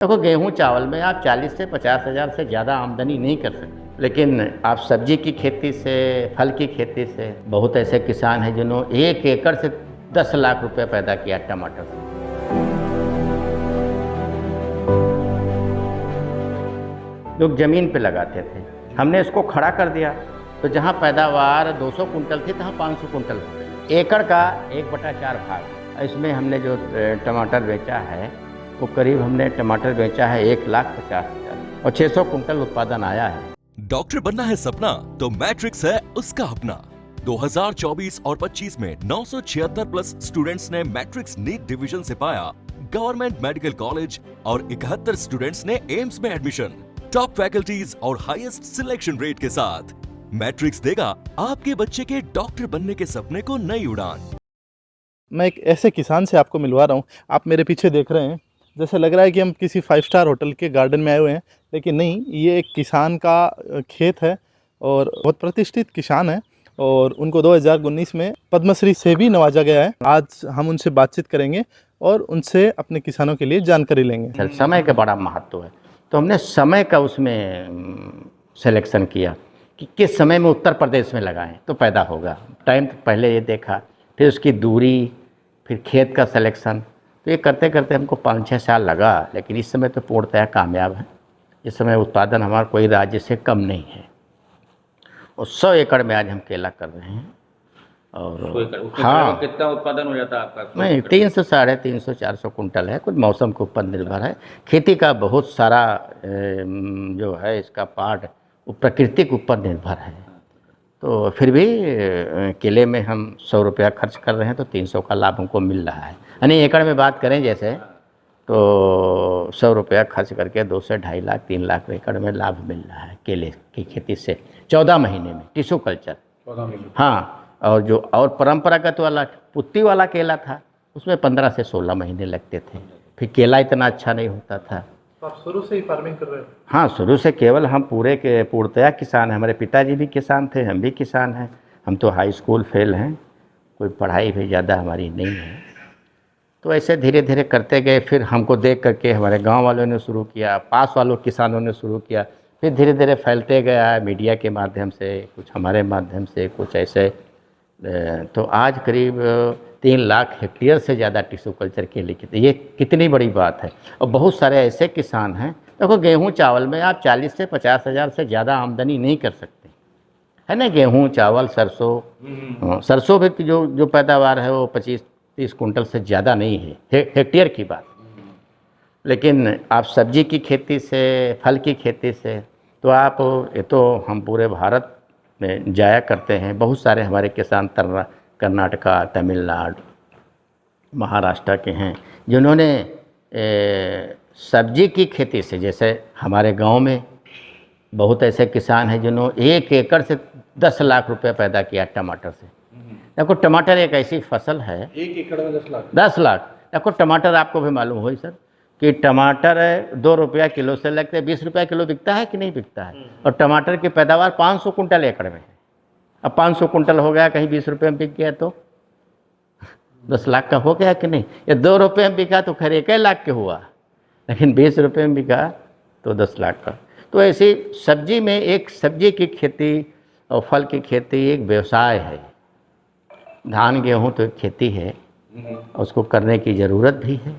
देखो, गेहूं चावल में आप 40 से 50 हज़ार से ज़्यादा आमदनी नहीं कर सकते, लेकिन आप सब्जी की खेती से, फल की खेती से, बहुत ऐसे किसान हैं जिन्होंने 1 एकड़ से 10 लाख रुपए पैदा किया टमाटर से। लोग ज़मीन पे लगाते थे, हमने इसको खड़ा कर दिया तो जहाँ पैदावार 200 कुंटल थी तहाँ 500 कुंटल हो गई। एकड़ का 1/4 भाग। इसमें हमने जो टमाटर बेचा है वो करीब हमने टमाटर बेचा है 1,50,000 और 600 कुंटल उत्पादन आया है। डॉक्टर बनना है सपना तो मैट्रिक्स है उसका अपना। 2024 और 25 में 976 प्लस स्टूडेंट्स ने मैट्रिक्स नीट डिवीजन से पाया गवर्नमेंट मेडिकल कॉलेज और 71 स्टूडेंट्स ने एम्स में एडमिशन। टॉप फैकल्टीज और हाईएस्ट सिलेक्शन रेट के साथ मैट्रिक्स देगा आपके बच्चे के डॉक्टर बनने के सपने को नई उड़ान। मैं एक ऐसे किसान से आपको मिलवा रहा हूँ। आप मेरे पीछे देख रहे हैं, जैसे लग रहा है कि हम किसी 5 स्टार होटल के गार्डन में आए हुए हैं, लेकिन नहीं, ये एक किसान का खेत है और बहुत प्रतिष्ठित किसान है और उनको 2019 में पद्मश्री से भी नवाजा गया है। आज हम उनसे बातचीत करेंगे और उनसे अपने किसानों के लिए जानकारी लेंगे। समय का बड़ा महत्व है, तो हमने समय का उसमें सिलेक्शन किया कि किस समय में उत्तर प्रदेश में लगाएं तो पैदा होगा। टाइम तो पहले ये देखा, फिर उसकी दूरी, फिर खेत का सिलेक्शन, तो ये करते करते हमको 5-6 साल लगा, लेकिन इस समय तो पूर्णतः कामयाब है। इस समय उत्पादन हमारा कोई राज्य से कम नहीं है और 100 एकड़ में आज हम केला कर रहे हैं। और हाँ, कितना उत्पादन हो जाता है आपका? नहीं, 300, 350, 400 कुंटल है। कुछ मौसम के ऊपर निर्भर है। खेती का बहुत सारा जो है इसका पार्ट वो प्रकृति के ऊपर निर्भर है। तो फिर भी केले में हम 100 रुपया खर्च कर रहे हैं तो 300 का लाभ हमको मिल रहा है। यानी एकड़ में बात करें जैसे तो 100 रुपया खर्च करके 2 से 2.5 लाख 3 लाख एकड़ में लाभ मिल रहा है केले की खेती से 14 महीने में। टिश्यू कल्चर 14 महीने। हाँ, और जो और परंपरागत वाला पुत्ती वाला केला था उसमें 15 से 16 महीने लगते थे। फिर केला इतना अच्छा नहीं होता था। तो आप शुरू से ही फार्मिंग कर रहे हो? हाँ, शुरू से केवल हम पूर्णतया किसान हैं। हमारे पिताजी भी किसान थे, हम भी किसान हैं। हम तो हाई स्कूल फेल हैं, कोई पढ़ाई भी ज़्यादा हमारी नहीं है। तो ऐसे धीरे धीरे करते गए। फिर हमको देख करके हमारे गांव वालों ने शुरू किया, पास वालों किसानों ने शुरू किया। फिर धीरे धीरे फैलते गया मीडिया के माध्यम से, कुछ हमारे माध्यम से, कुछ ऐसे। तो आज करीब 3 लाख हेक्टेयर से ज़्यादा टिश्यू कल्चर केले की, ये कितनी बड़ी बात है। और बहुत सारे ऐसे किसान हैं। देखो, गेहूं चावल में आप 40 से 50 हज़ार से ज़्यादा आमदनी नहीं कर सकते, है ना। गेहूं चावल सरसों, सरसों भी जो पैदावार है वो 25-30 कुंटल से ज़्यादा नहीं है, हेक्टेयर की बात। लेकिन आप सब्जी की खेती से, फल की खेती से, तो आप ये तो हम पूरे भारत में जाया करते हैं। बहुत सारे हमारे किसान कर्नाटका, तमिलनाडु, महाराष्ट्र के हैं जिन्होंने सब्जी की खेती से, जैसे हमारे गांव में बहुत ऐसे किसान हैं जिन्होंने 1 एकड़ से 10 लाख रुपए पैदा किया टमाटर से। देखो, टमाटर एक ऐसी फसल है। 1 एकड़ में 10 लाख? 10 लाख। देखो, टमाटर आपको भी मालूम हो सर कि टमाटर 2 रुपया किलो से लगते 20 रुपया किलो बिकता है कि नहीं बिकता है। और टमाटर की पैदावार 500 कुंटल एकड़ में है। अब 500 कुंटल हो गया, कहीं 20 रुपये में बिक गया तो 10 लाख का हो गया कि नहीं। या 2 रुपये में बिका तो खैर 1 लाख के हुआ, लेकिन 20 रुपये में बिका तो 10 लाख का। तो ऐसी सब्जी में, एक सब्जी की खेती और फल की खेती एक व्यवसाय है। धान गेहूँ तो एक खेती है, उसको करने की ज़रूरत भी है।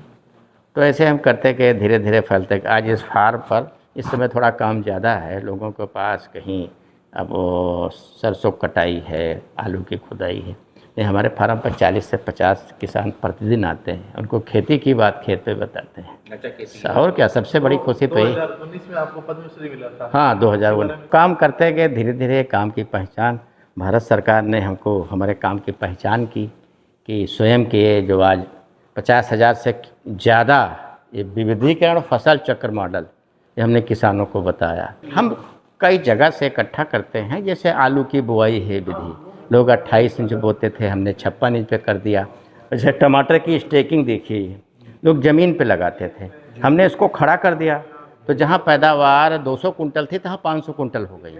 तो ऐसे हम करते गए, धीरे धीरे फैलते। आज इस फार्म पर इस समय थोड़ा काम ज़्यादा है लोगों के पास। कहीं अब वो सरसों कटाई है, आलू की खुदाई है। ये हमारे फार्म पर 40 से 50 किसान प्रतिदिन आते हैं, उनको खेती की बात खेत पे बताते हैं। अच्छा, खेती। और क्या, सबसे बड़ी खुशी तो ये 2019 में आपको पद्मश्री मिला था। हाँ, 2019 काम करते गए धीरे धीरे। काम की पहचान भारत सरकार ने हमको, हमारे काम की पहचान की कि स्वयं के जो आज 50 हज़ार से ज़्यादा ये विविधीकरण फसल चक्र मॉडल ये हमने किसानों को बताया। हम कई जगह से इकट्ठा करते हैं। जैसे आलू की बुआई है विधि, लोग 28 इंच बोते थे, हमने 56 इंच पे कर दिया। जैसे टमाटर की स्टेकिंग देखिए, लोग ज़मीन पे लगाते थे, हमने इसको खड़ा कर दिया तो जहाँ पैदावार 200 कुंटल थी तहाँ 500 कुंटल हो गई।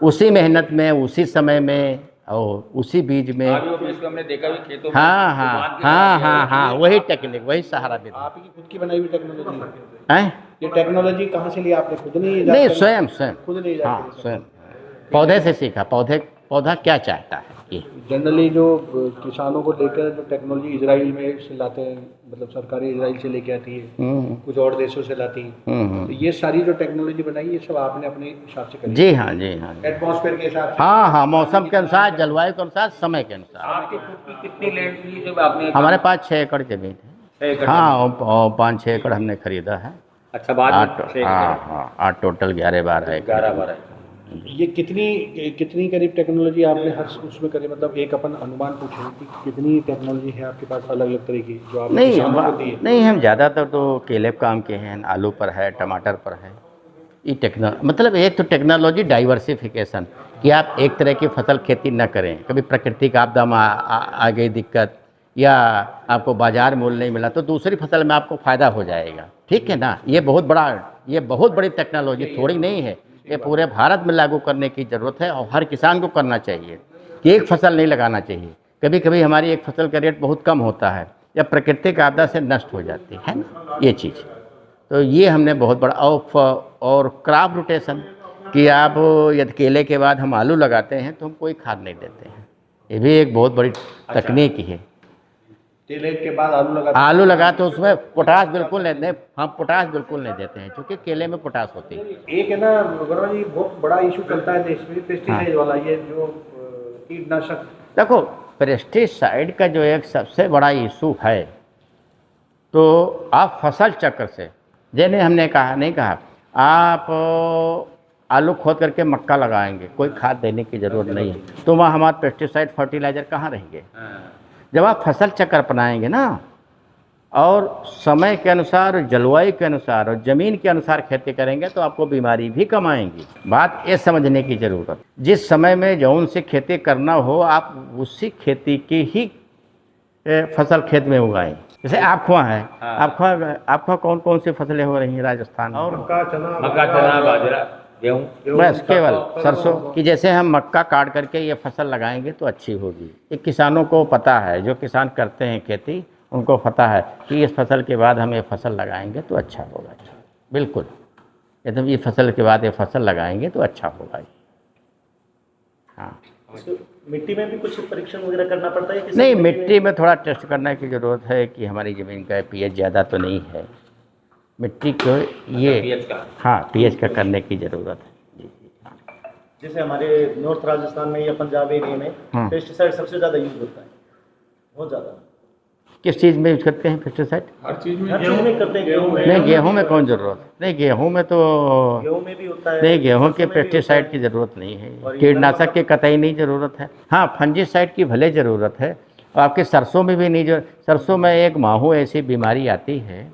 उसी मेहनत में, उसी समय में और उसी बीज में। हमने देखा भी खेतों में। हाँ, वही टेक्निक, वही सहारा विधि। आपकी खुद की बनाई हुई टेक्नोलॉजी? हैं? ये टेक्नोलॉजी कहाँ से ली आपने, खुद नहीं नहीं, स्वयं स्वयं, खुद नहीं हाँ जाके स्वयं, पौधे से सीखा। पौधा क्या चाहता है ये। जनरली जो किसानों को लेकर जो टेक्नोलॉजी इजराइल में से लाते हैं, मतलब सरकारी इजराइल से लेके आती है, कुछ और देशों से लाती है, तो ये सारी जो टेक्नोलॉजी बनाई ये सब आपने अपने हिसाब से करी? जी हाँ, जी हाँ, एटमॉस्फेयर के हिसाब से? हाँ हाँ, मौसम के अनुसार, जलवायु के अनुसार, समय के अनुसार। आपकी खुद की कितनी लैंड थी जब आपने? हमारे पास 6 एकड़ जमीन है। 6 एकड़? हाँ, और 5-6 एकड़ हमने खरीदा है। अच्छा, बाद में 6 एकड़? हाँ, 8 टोटल 11-12 एकड़। 11-12। ये कितनी करीब टेक्नोलॉजी आपने हर उसमें करी, मतलब एक अपन अनुमान पूछे कि कितनी टेक्नोलॉजी है आपके पास अलग अलग तरह की जो आपने किसानों को दी है? नहीं, हम ज़्यादातर तो केले काम के हैं, आलू पर है, टमाटर पर है। ये मतलब एक तो टेक्नोलॉजी डाइवर्सिफिकेशन, कि आप एक तरह की फसल खेती न करें, कभी प्राकृतिक आपदा में आ गई दिक्कत, या आपको बाजार मूल्य नहीं मिला तो दूसरी फसल में आपको फ़ायदा हो जाएगा। ठीक है ना, ये बहुत बड़ी टेक्नोलॉजी थोड़ी नहीं है, ये पूरे भारत में लागू करने की ज़रूरत है और हर किसान को करना चाहिए कि एक फसल नहीं लगाना चाहिए। कभी कभी हमारी एक फसल का रेट बहुत कम होता है या प्राकृतिक आपदा से नष्ट हो जाती है ना, ये चीज़। तो ये हमने बहुत बड़ा और क्रॉप रोटेशन, कि आप यदि केले के बाद हम आलू लगाते हैं तो हम कोई खाद नहीं देते हैं, ये भी एक बहुत बड़ी तकनीक है। केले के बाद आलू लगा तो उसमें पोटास बिल्कुल नहीं, हम पोटास बिल्कुल नहीं देते हैं क्योंकि केले में पोटास होती है। एक है ना वर्मा जी, बहुत बड़ा इशू चलता है देश में पेस्टिसाइड वाला, ये जो कीटनाशक। देखो, पेस्टिसाइड का जो एक सबसे बड़ा इशू है, तो आप फसल चक्र से, जैसे हमने कहा नहीं कहा, आप आलू खोद करके मक्का लगाएंगे, कोई खाद देने की ज़रूरत नहीं है, तो वहाँ हमारे पेस्टिसाइड फर्टिलाइज़र कहाँ रहेंगे? जब आप फसल चक्र अपनाएंगे ना, और समय के अनुसार, जलवायु के अनुसार और ज़मीन के अनुसार खेती करेंगे तो आपको बीमारी भी कम आएंगी। बात ये समझने की ज़रूरत, जिस समय में जौन से खेती करना हो आप उसी खेती की ही फसल खेत में उगाएं। जैसे आपको है, आपको कौन कौन सी फसलें हो रही हैं राजस्थान में? मक्का, चना, बाजरा, गेहूँ, बस केवल सरसों की। जैसे हम मक्का काट करके ये फसल लगाएंगे तो अच्छी होगी। ये किसानों को पता है, जो किसान करते हैं खेती उनको पता है कि इस फसल के बाद हम ये फसल लगाएंगे तो अच्छा होगा। बिल्कुल, एकदम, ये फसल के बाद ये फसल लगाएंगे तो अच्छा होगा। हाँ, मिट्टी में भी कुछ परीक्षण वगैरह करना पड़ता है? नहीं, मिट्टी में थोड़ा टेस्ट करने की ज़रूरत है कि हमारी ज़मीन का पीएच ज़्यादा तो नहीं है। मिट्टी को ये पीएच का करने की ज़रूरत है। जैसे हमारे नॉर्थ राजस्थान में या पंजाब एरिया में पेस्टिसाइड सबसे ज़्यादा यूज होता है, बहुत ज़्यादा। किस चीज़ में यूज करते हैं पेस्टिसाइड? हर चीज़ में। गेहूँ में करते हैं, गेहूँ में नहीं, गेहूँ में कौन ज़रूरत? नहीं, गेहूँ में तो गेहूँ में भी होता है। नहीं, गेहूँ के पेस्टिसाइड की ज़रूरत नहीं है, कीटनाशक की कतई नहीं ज़रूरत है। हाँ, फंजीसाइड की भले ज़रूरत है, और आपके सरसों में भी नहीं। सरसों में एक माहू ऐसी बीमारी आती है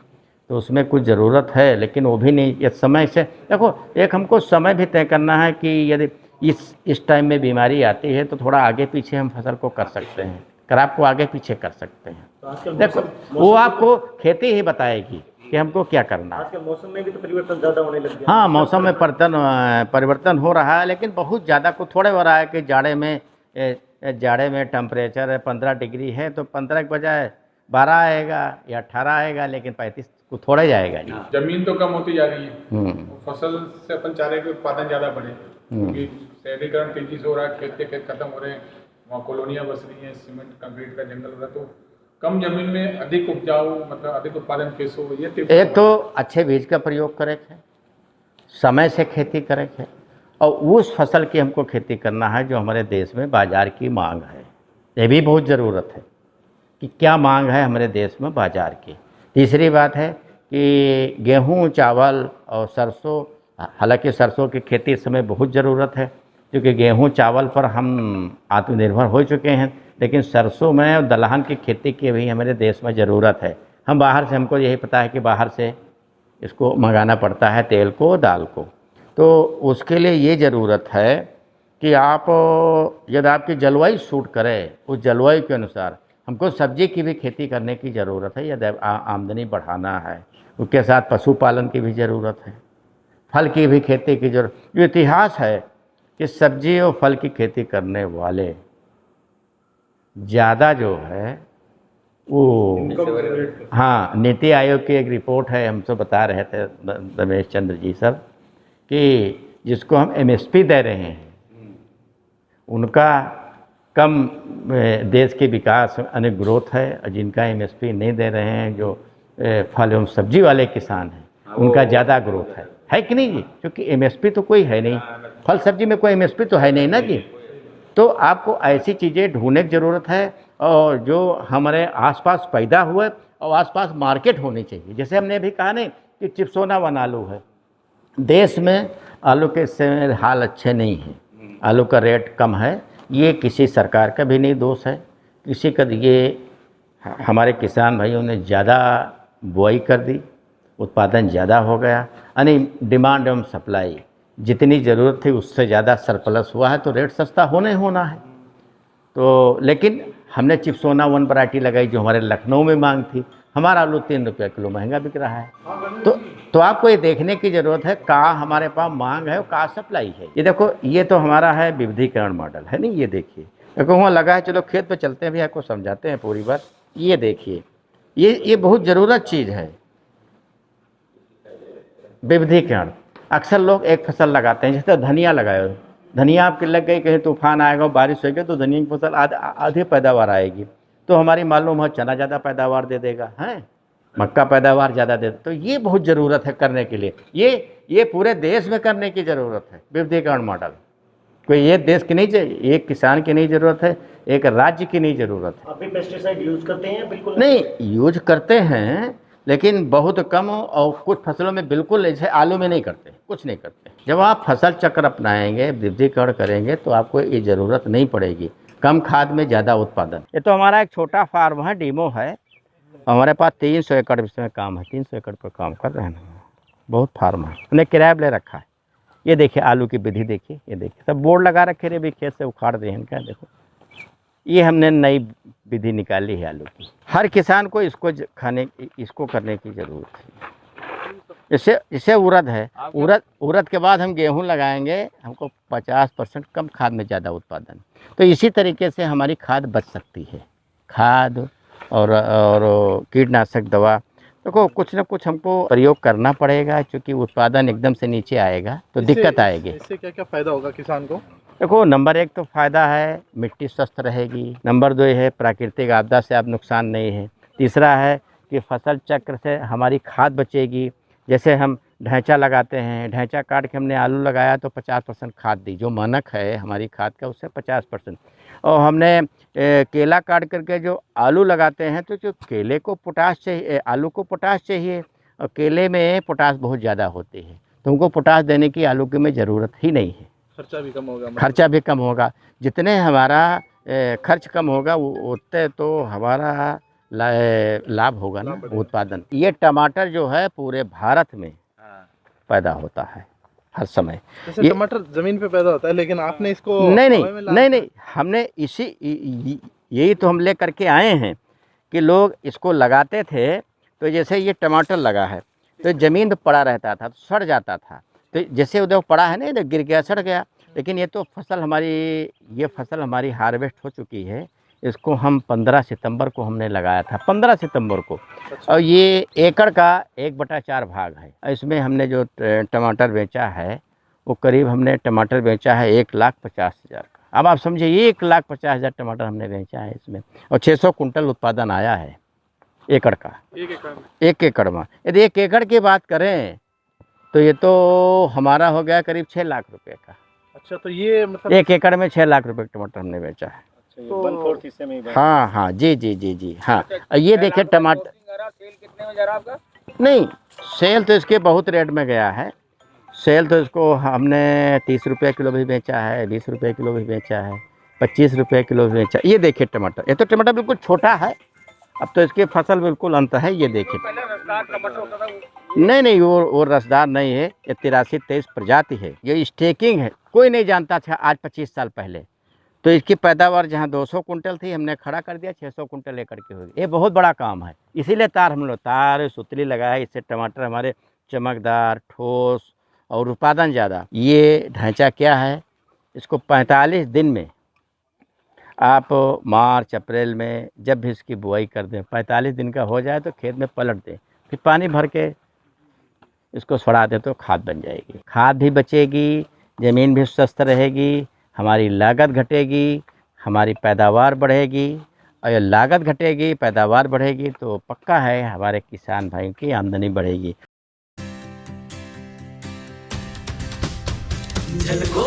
तो उसमें कुछ ज़रूरत है, लेकिन वो भी नहीं। ये समय से देखो, एक हमको समय भी तय करना है कि यदि इस टाइम में बीमारी आती है तो थोड़ा आगे पीछे हम फसल को कर सकते हैं, क्रॉप को आगे पीछे कर सकते हैं। देखो, वो आपको खेती ही बताएगी कि हमको क्या करना है। आजकल मौसम में भी तो परिवर्तन ज़्यादा होने लग गया। हाँ, मौसम में परिवर्तन हो रहा है, लेकिन बहुत ज़्यादा को थोड़े हो रहा है कि जाड़े में टेम्परेचर 15 डिग्री है तो 15 के बजाय 12 आएगा या 18 आएगा, लेकिन 35 को थोड़ा जाएगा जी। जमीन तो कम होती जा रही है, फसल से अपन चाह रहे हैं कि उत्पादन ज़्यादा बढ़े, क्योंकि शहरीकरण तेजी से हो रहा है, खेत के खेत खत्म हो रहे हैं, वहाँ कॉलोनियाँ बस रही हैं, सीमेंट कंक्रीट का जंगल हो रहा है, तो कम जमीन में अधिक उपजाऊ, मतलब अधिक उत्पादन कैसे हो? ये एक तो अच्छे बीज का प्रयोग करें है, समय से खेती करें है, और उस फसल की हमको खेती करना है जो हमारे देश में बाज़ार की मांग है। ये भी बहुत ज़रूरत है कि क्या मांग है हमारे देश में बाज़ार की। तीसरी बात है कि गेहूँ, चावल और सरसों, हालांकि सरसों की खेती इस समय बहुत ज़रूरत है क्योंकि गेहूँ चावल पर हम आत्मनिर्भर हो चुके हैं, लेकिन सरसों में और दलहन की खेती की भी हमारे देश में ज़रूरत है। हम बाहर से, हमको यही पता है कि बाहर से इसको मंगाना पड़ता है, तेल को, दाल को। तो उसके लिए ये ज़रूरत है कि आप, यदि आपकी जलवायु सूट करे, उस जलवायु के अनुसार हमको सब्जी की भी खेती करने की ज़रूरत है यदि आमदनी बढ़ाना है। उसके साथ पशुपालन की भी ज़रूरत है, फल की भी खेती की ज़रूरत। जो इतिहास है कि सब्जी और फल की खेती करने वाले ज़्यादा जो है वो हाँ, नीति आयोग की एक रिपोर्ट है, हमसे बता रहे थे रमेश चंद्र जी सर, कि जिसको हम एमएसपी दे रहे हैं उनका कम देश के विकास अनेक ग्रोथ है, और जिनका एमएसपी नहीं दे रहे हैं, जो फल एवं सब्जी वाले किसान हैं, उनका ज़्यादा ग्रोथ है कि नहीं जी? क्योंकि एमएसपी तो कोई है नहीं, फल सब्जी में कोई एमएसपी तो है नहीं ना जी। तो आपको ऐसी चीज़ें ढूंढने की ज़रूरत है, और जो हमारे आसपास पैदा हुए और आसपास मार्केट होनी चाहिए। जैसे हमने अभी कहा नहीं कि चिप्सोना वन आलू है, देश में आलू के समय हाल अच्छे नहीं हैं, आलू का रेट कम है। ये किसी सरकार का भी नहीं दोष है, किसी का, ये हमारे किसान भाइयों ने ज़्यादा बुआई कर दी, उत्पादन ज़्यादा हो गया, यानी डिमांड एवं सप्लाई, जितनी ज़रूरत थी उससे ज़्यादा सरप्लस हुआ है, तो रेट सस्ता होना ही होना है। तो लेकिन हमने चिप्सोना वन वैरायटी लगाई जो हमारे लखनऊ में मांग थी, हमारा आलू 3 रुपये किलो महंगा बिक रहा है। तो आपको ये देखने की ज़रूरत है कहाँ हमारे पास मांग है और कहाँ सप्लाई है। ये देखो, ये तो हमारा है विविधीकरण मॉडल है नहीं, ये देखिए, देखो वहाँ लगा है, चलो खेत पे चलते हैं भी, आपको समझाते हैं पूरी बात। ये देखिए, ये बहुत ज़रूरत चीज़ है विविधीकरण। अक्सर लोग एक फसल लगाते हैं, जैसे धनिया लगाए, धनिया आपकी लग गई, कहीं तूफान आएगा, बारिश होगी तो धनिया की फसल आधी पैदावार आएगी, तो हमारी मालूम है चना ज़्यादा पैदावार दे देगा, हैं मक्का पैदावार ज़्यादा दे। तो ये बहुत ज़रूरत है करने के लिए, ये पूरे देश में करने की ज़रूरत है विविधीकरण मॉडल। कोई ये देश की नहीं, एक किसान की नहीं ज़रूरत है, एक राज्य की नहीं ज़रूरत है। अभी पेस्टिसाइड यूज़ करते हैं? बिल्कुल नहीं, यूज करते हैं लेकिन बहुत कम, और कुछ फसलों में बिल्कुल, जैसे आलू में नहीं करते, कुछ नहीं करते। जब आप फसल चक्र अपनाएंगे, विविधीकरण करेंगे, तो आपको ये ज़रूरत नहीं पड़ेगी, कम खाद में ज़्यादा उत्पादन। ये तो हमारा एक छोटा फार्म है, डीमो है, हमारे पास 300 एकड़ इसमें काम है, 300 एकड़ पर काम कर रहे हैं, बहुत फार्म है, हमने किराया ले रखा है। ये देखिए आलू की विधि देखिए, ये देखिए सब बोर्ड लगा रखे रे भी, खेत से उखाड़ दे इनका, देखो ये हमने नई विधि निकाली है आलू की। हर किसान को इसको करने की ज़रूरत है। जैसे उड़द है, उड़द के बाद हम गेहूं लगाएंगे, हमको 50% कम खाद में ज़्यादा उत्पादन। तो इसी तरीके से हमारी खाद बच सकती है, खाद और कीटनाशक दवा। देखो कुछ ना कुछ हमको प्रयोग करना पड़ेगा, क्योंकि उत्पादन एकदम से नीचे आएगा तो दिक्कत आएगी। इससे क्या क्या फ़ायदा होगा किसान को? देखो, नंबर 1 तो फ़ायदा है, मिट्टी स्वस्थ रहेगी। नंबर 2 है प्राकृतिक आपदा से आप नुकसान नहीं है। तीसरा है कि फसल चक्र से हमारी खाद बचेगी। जैसे हम ढैंचा लगाते हैं, ढैंचा काट के हमने आलू लगाया तो 50% खाद दी, जो मानक है हमारी खाद का उससे 50%। और हमने केला काट करके जो आलू लगाते हैं, तो जो केले को पोटाश चाहिए, आलू को पोटाश चाहिए, और केले में पोटाश बहुत ज़्यादा होती है, तो हमको पोटाश देने की आलू की में ज़रूरत ही नहीं है। खर्चा भी कम होगा। खर्चा भी कम होगा, जितने हमारा खर्च कम होगा उतने तो हमारा लाभ होगा ना, उत्पादन। ये टमाटर जो है पूरे भारत में पैदा होता है हर समय। जैसे टमाटर ज़मीन पे पैदा होता है, लेकिन आपने इसको नहीं, हमने यही तो हम ले करके आए हैं कि लोग इसको लगाते थे। तो जैसे ये टमाटर लगा है तो ज़मीन पे पड़ा रहता था, तो सड़ जाता था, तो जैसे उधर पड़ा है ना, इधर गिर गया, सड़ गया। लेकिन ये फसल हमारी हार्वेस्ट हो चुकी है। इसको हम 15 सितंबर को हमने लगाया था, 15 सितंबर को। और ये एकड़ का 1/4 भाग है। इसमें हमने जो टमाटर बेचा है, वो करीब हमने टमाटर बेचा है 1,50,000 का। अब आप समझिए 1,50,000 टमाटर हमने बेचा है इसमें, और 600 कुंटल उत्पादन आया है एकड़ का, एक एकड़ में। यदि 1 एकड़ की बात करें तो ये तो हमारा हो गया करीब 6 लाख रुपए का। अच्छा, तो ये मतलब 1 एकड़ में 6 लाख रुपए का टमाटर हमने बेचा है। तो 1/4 हिस्से में ही हाँ, जी हाँ। ये देखिए टमाटर सेल कितने में जा रहा आपका? नहीं, सेल तो इसके बहुत रेट में गया है। सेल तो इसको हमने 30 रुपये किलो भी बेचा है, 20 रुपये किलो भी बेचा है, 25 रुपये किलो भी बेचा। ये देखिए टमाटर, ये तो टमाटर बिल्कुल छोटा है, अब तो इसकी फसल बिल्कुल अंत है। ये देखिए, नहीं, वो रसदार नहीं है, ये 83-23 प्रजाति है। ये स्टेकिंग है, कोई नहीं जानता था आज 25 साल पहले। तो इसकी पैदावार जहाँ 200 कुंटल थी, हमने खड़ा कर दिया 600 कुंटल एकड़ की होगी। ये बहुत बड़ा काम है, इसीलिए हम लोग तार सुतली लगाए, इससे टमाटर हमारे चमकदार, ठोस और उत्पादन ज़्यादा। ये ढांचा क्या है, इसको 45 दिन में आप मार्च अप्रैल में जब भी इसकी बुआई कर दें, 45 दिन का हो जाए तो खेत में पलट दें, फिर पानी भर के इसको सड़ा दें तो खाद बन जाएगी। खाद भी बचेगी, ज़मीन भी स्वस्थ रहेगी, हमारी लागत घटेगी, हमारी पैदावार बढ़ेगी। और ये लागत घटेगी, पैदावार बढ़ेगी तो पक्का है हमारे किसान भाइयों की आमदनी बढ़ेगी। झलको